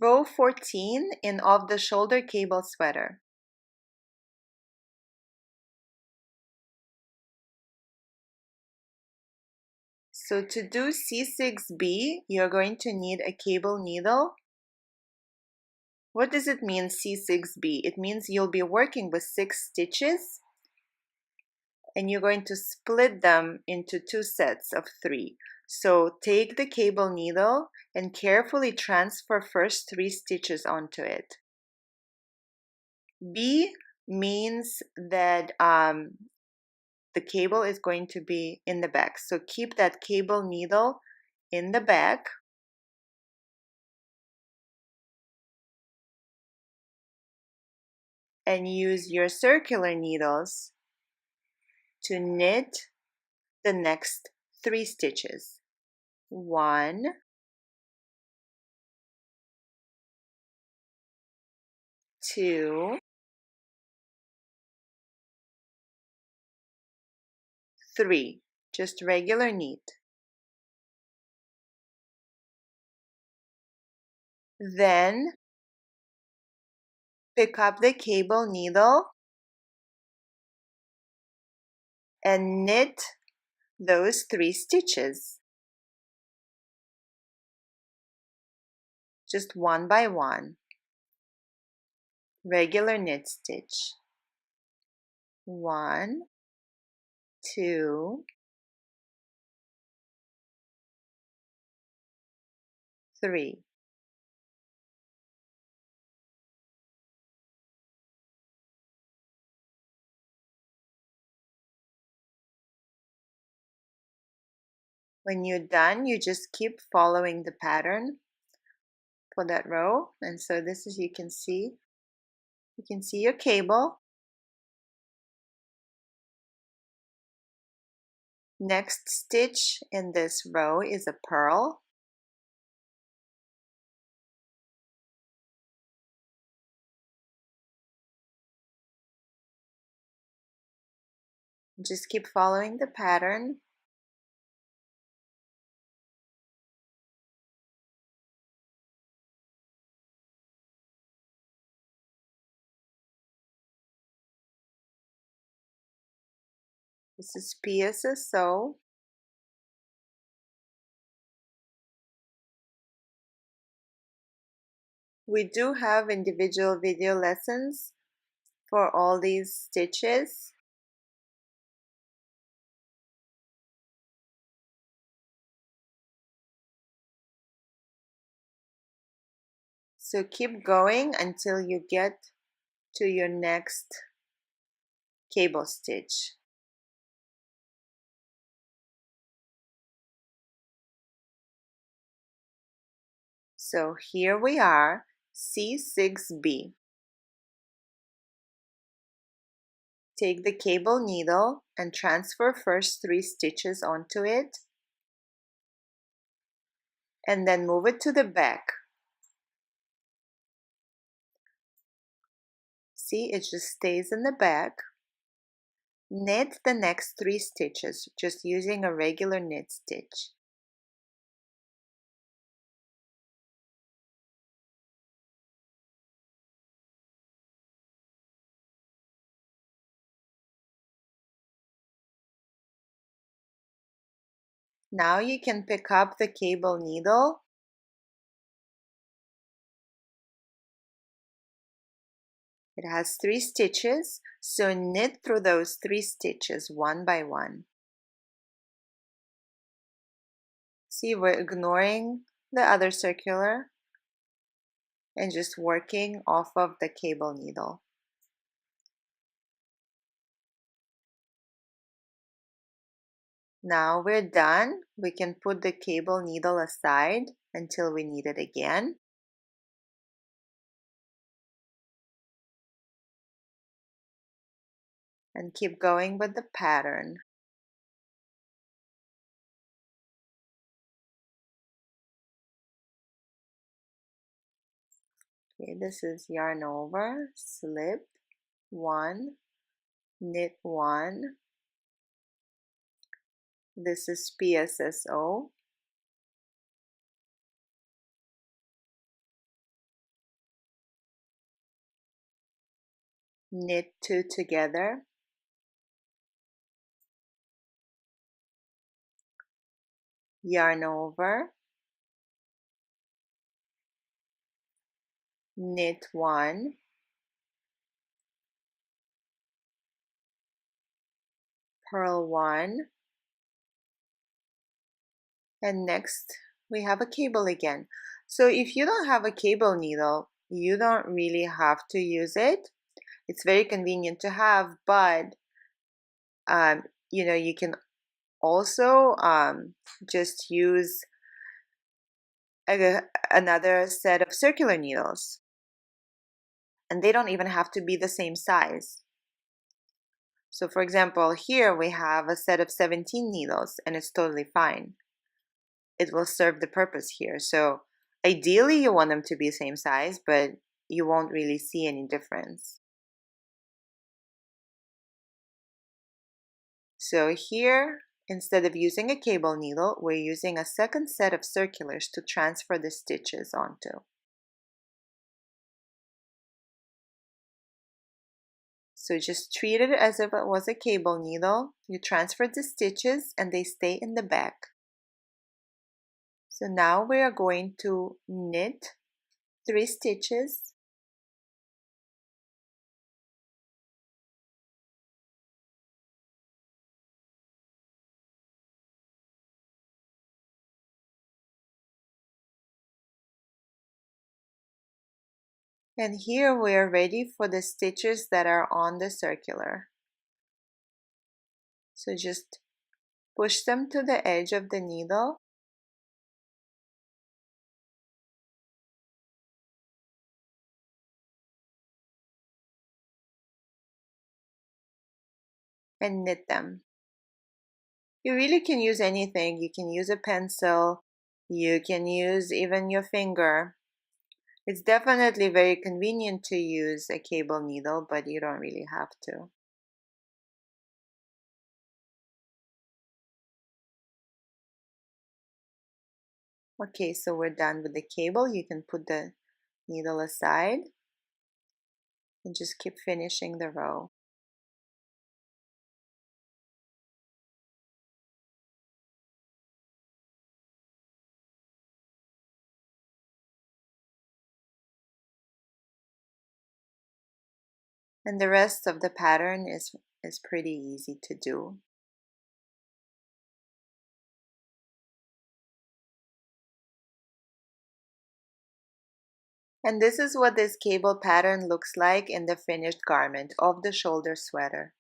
Row 14 in off-the-shoulder cable sweater. So to do C6B, you're going to need a cable needle. What does it mean, C6B? It means you'll be working with 6 stitches and you're going to split them into 2 sets of 3. So take the cable needle and carefully transfer first 3 stitches onto it. B means that the cable is going to be in the back. So keep that cable needle in the back. And use your circular needles to knit the next 3 stitches. 1, 2, 3. Just regular knit. Then pick up the cable needle and knit those 3 stitches. Just one by one. Regular knit stitch. 1, 2, 3. When you're done, you just keep following the pattern for that row. And so this is, you can see your cable. Next stitch in this row is a purl. Just keep following the pattern. This is PSSO. We do have individual video lessons for all these stitches. So keep going until you get to your next cable stitch. So here we are, C6B. Take the cable needle and transfer first 3 stitches onto it, and then move it to the back. See, it just stays in the back. Knit the next 3 stitches just using a regular knit stitch. Now you can pick up the cable needle It has 3 stitches, so knit through those 3 stitches one by one. See, we're ignoring the other circular and just working off of the cable needle. Now we're done. We can put the cable needle aside until we need it again. And keep going with the pattern. Okay, this is yarn over, slip 1, knit 1. This is PSSO. knit 2 together, yarn over, knit 1, purl 1, and next we have a cable again. So if you don't have a cable needle, you don't really have to use it. It's very convenient to have, but you can also just use another set of circular needles, and they don't even have to be the same size. So for example, here we have a set of 17 needles and it's totally fine. It will serve the purpose here. So ideally you want them to be same size, but you won't really see any difference. So here, instead of using a cable needle, we're using a second set of circulars to transfer the stitches onto. So just treat it as if it was a cable needle. You transfer the stitches and they stay in the back. So now we are going to knit 3 stitches, and here we are ready for the stitches that are on the circular. So just push them to the edge of the needle and knit them. You really can use anything. You can use a pencil, you can use even your finger. It's definitely very convenient to use a cable needle, but you don't really have to. Okay, so we're done with the cable. You can put the needle aside and just keep finishing the row. And the rest of the pattern is pretty easy to do. And this is what this cable pattern looks like in the finished garment of the shoulder sweater.